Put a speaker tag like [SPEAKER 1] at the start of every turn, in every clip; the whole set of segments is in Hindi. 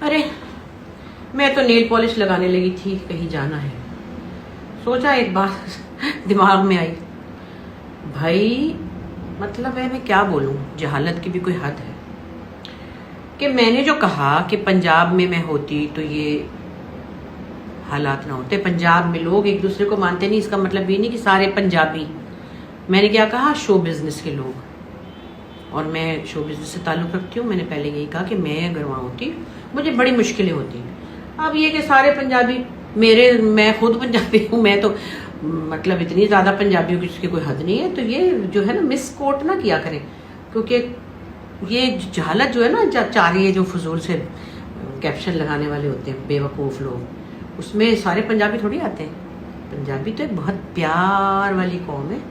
[SPEAKER 1] अरे मैं तो नेल पॉलिश लगाने लगी थी, कहीं जाना है। सोचा एक बात दिमाग में आई, भाई मतलब है मैं क्या बोलूं, जहालत की भी कोई हद है। कि मैंने जो कहा कि पंजाब में मैं होती तो ये हालात ना होते। पंजाब में लोग एक दूसरे को मानते नहीं, इसका मतलब ये नहीं कि सारे पंजाबी। मैंने क्या कहा, शो बिजनेस के लोग, और मैं शो बिजनेस से ताल्लुक़ रखती हूँ। मैंने पहले यही कहा कि मैं अगर वहाँ होती मुझे बड़ी मुश्किलें होती। अब ये कि सारे पंजाबी मैं खुद पंजाबी हूँ, मैं तो मतलब इतनी ज़्यादा पंजाबी हूँ कि उसकी कोई हद नहीं है। तो ये जो है ना मिसकोट ना किया करें, क्योंकि ये जहालत जो है ना, चारिये जो फजूल से कैप्शन लगाने वाले होते हैं बेवकूफ़ लोग, उसमें सारे पंजाबी थोड़ी आते हैं। पंजाबी तो एक बहुत प्यार वाली कौम है।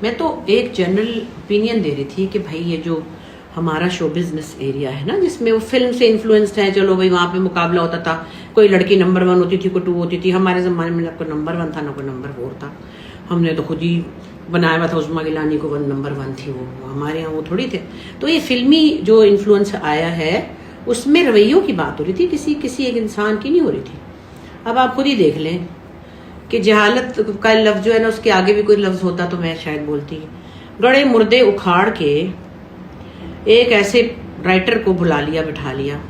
[SPEAKER 1] मैं तो एक जनरल ओपिनियन दे रही थी कि भाई ये जो हमारा शो बिजनेस एरिया है ना, जिसमें वो फिल्म से इन्फ्लुएंस्ड है, चलो भाई वहाँ पे मुकाबला होता था, कोई लड़की नंबर 1 होती थी, कोई 2 होती थी। हमारे ज़माने में ना कोई नंबर 1 था ना कोई नंबर 4 था। हमने तो खुद ही बनाया हुआ था, उस्मा गिलानी को नंबर 1 थी वो, हमारे यहाँ वो थोड़ी थे। तो ये फिल्मी जो इन्फ्लुएंस आया है उसमें रवैयों की बात हो रही थी, किसी एक इंसान की नहीं हो रही थी। अब आप खुद ही देख लें कि जहालत का लफ्ज़ जो है ना, उसके आगे भी कोई लफ्ज़ होता तो मैं शायद बोलती। गड़े मुर्दे उखाड़ के एक ऐसे राइटर को बुला लिया, बिठा लिया,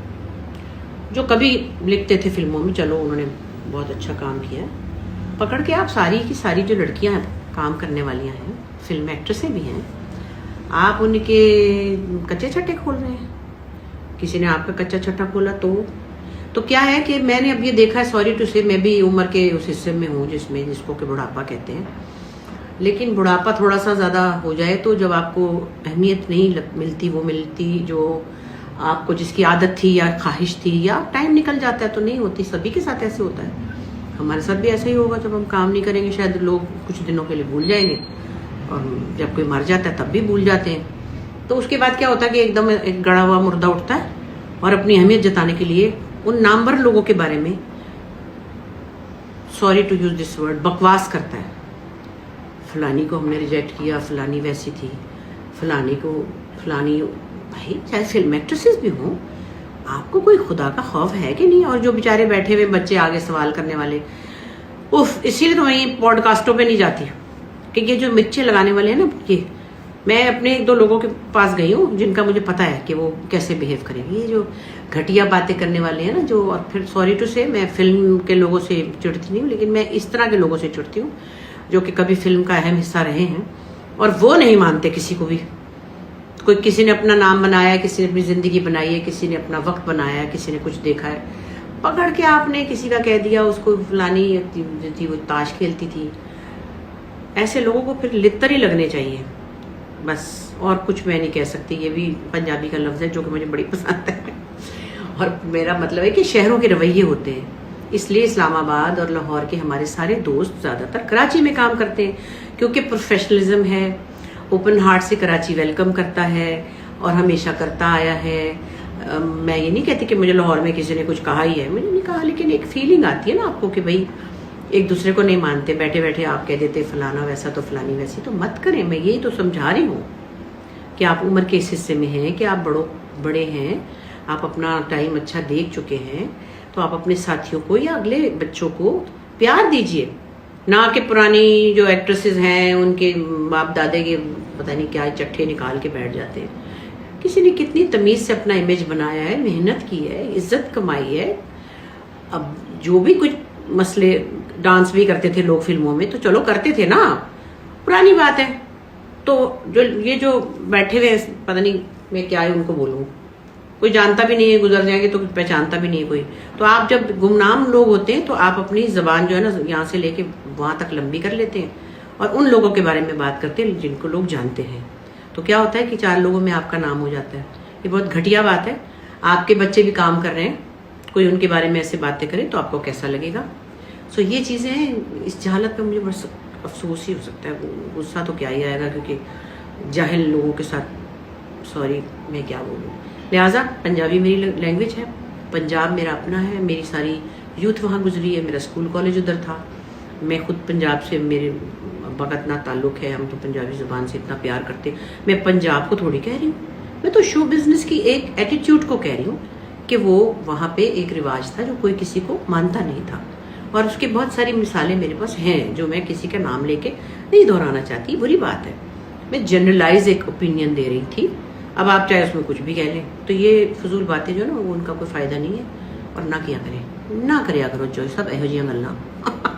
[SPEAKER 1] जो कभी लिखते थे फिल्मों में, चलो उन्होंने बहुत अच्छा काम किया। पकड़ के आप सारी की सारी जो लड़कियां काम करने वालियां हैं, फिल्म एक्ट्रेसें भी हैं, आप उनके कच्चे छट्टे खोल रहे हैं। किसी ने आपका कच्चा छट्टा खोला तो क्या है कि मैंने अब ये देखा है, सॉरी टू से, मैं भी उम्र के उस हिस्से में हूँ जिसको कि बुढ़ापा कहते हैं। लेकिन बुढ़ापा थोड़ा सा ज़्यादा हो जाए तो जब आपको अहमियत नहीं मिलती, वो मिलती जो आपको जिसकी आदत थी या ख्वाहिश थी, या टाइम निकल जाता है तो नहीं होती। सभी के साथ ऐसे होता है, हमारे साथ भी ऐसा ही होगा। जब हम काम नहीं करेंगे शायद लोग कुछ दिनों के लिए भूल जाएंगे, और जब कोई मर जाता है तब भी भूल जाते हैं। तो उसके बाद क्या होता है कि एकदम एक गड़ा हुआ मुर्दा उठता है और अपनी अहमियत जताने के लिए उन नामवर लोगों के बारे में, sorry to use this word, बकवास करता है। फलानी को हमने रिजेक्ट किया, फलानी वैसी थी, फलानी भाई चाहे फिल्म एक्ट्रेसेस भी हों, आपको कोई खुदा का खौफ है कि नहीं? और जो बेचारे बैठे हुए बच्चे आगे सवाल करने वाले, उफ, इसीलिए तो मैं पॉडकास्टों पे नहीं जाती कि ये जो मिर्चे लगाने वाले हैं ना, ये मैं अपने 1-2 लोगों के पास गई हूँ जिनका मुझे पता है कि वो कैसे बिहेव करेंगे। ये जो घटिया बातें करने वाले हैं ना, जो, और फिर सॉरी टू से, मैं फिल्म के लोगों से चिढ़ती नहीं हूँ, लेकिन मैं इस तरह के लोगों से चिढ़ती हूँ जो कि कभी फिल्म का अहम हिस्सा रहे हैं और वो नहीं मानते किसी को भी। कोई किसी ने अपना नाम बनाया, किसी ने अपनी ज़िंदगी बनाई है, किसी ने अपना वक्त बनाया, किसी ने कुछ देखा है, पकड़ के आपने किसी का कह दिया उसको फलानी थी, वो ताश खेलती थी। ऐसे लोगों को फिर लित्तर ही लगने चाहिए बस, और कुछ मैं नहीं कह सकती। ये भी पंजाबी का लफ्ज़ है जो कि मुझे बड़ी पसंद है। और मेरा मतलब है कि शहरों के रवैये होते हैं, इसलिए इस्लामाबाद और लाहौर के हमारे सारे दोस्त ज़्यादातर कराची में काम करते हैं, क्योंकि प्रोफेशनलिज्म है। ओपन हार्ट से कराची वेलकम करता है और हमेशा करता आया है। मैं ये नहीं कहती कि मुझे लाहौर में किसी ने कुछ कहा ही है, मैंने नहीं कहा, लेकिन एक फीलिंग आती है ना आपको कि भाई एक दूसरे को नहीं मानते, बैठे बैठे आप कह देते फलाना वैसा तो फलानी वैसी। तो मत करें, मैं यही तो समझा रही हूँ कि आप उम्र के इस हिस्से में हैं कि आप बड़े हैं, आप अपना टाइम अच्छा देख चुके हैं, तो आप अपने साथियों को या अगले बच्चों को प्यार दीजिए, ना कि पुरानी जो एक्ट्रेसेस हैं उनके बाप दादे के पता नहीं क्या चट्टे निकाल के बैठ जाते हैं। किसी ने कितनी तमीज़ से अपना इमेज बनाया है, मेहनत की है, इज्जत कमाई है। अब जो भी कुछ मसले, डांस भी करते थे लोग फिल्मों में, तो चलो करते थे ना, पुरानी बात है। तो जो बैठे हुए पता नहीं मैं क्या है उनको बोलूँ, कोई जानता भी नहीं है, गुजर जाएंगे तो पहचानता भी नहीं है कोई। तो आप जब गुमनाम लोग होते हैं तो आप अपनी ज़बान जो है ना यहाँ से लेके वहाँ तक लंबी कर लेते हैं और उन लोगों के बारे में बात करते हैं जिनको लोग जानते हैं। तो क्या होता है कि 4 लोगों में आपका नाम हो जाता है। ये बहुत घटिया बात है। आपके बच्चे भी काम कर रहे हैं, कोई उनके बारे में ऐसे बातें करे तो आपको कैसा लगेगा? सो ये चीज़ें हैं। इस जहालत पे मुझे बड़ा अफसोस ही हो सकता है, गुस्सा तो क्या ही आएगा, क्योंकि जाहिल लोगों के साथ, सॉरी मैं क्या बोलूँ। लिहाजा पंजाबी मेरी लैंग्वेज है, पंजाब मेरा अपना है, मेरी सारी यूथ वहाँ गुजरी है, मेरा स्कूल कॉलेज उधर था। मैं खुद पंजाब से, मेरे अब्बा का इतना ताल्लुक़ है, हम तो पंजाबी ज़ुबान से इतना प्यार करते। मैं पंजाब को थोड़ी कह रही हूँ, मैं तो शो बिज़नेस की एक एटीट्यूड को कह रही हूँ कि वो वहाँ पे एक रिवाज था जो कोई किसी को मानता नहीं था। और उसकी बहुत सारी मिसालें मेरे पास हैं जो मैं किसी का नाम लेके नहीं दोहराना चाहती, बुरी बात है। मैं जनरलाइज एक ओपिनियन दे रही थी। अब आप चाहे उसमें कुछ भी कह लें, तो ये फजूल बातें जो ना वो उनका कोई फ़ायदा नहीं है, और ना किया करें, ना करिया करो जो सब एहो जिहियां गल्लां।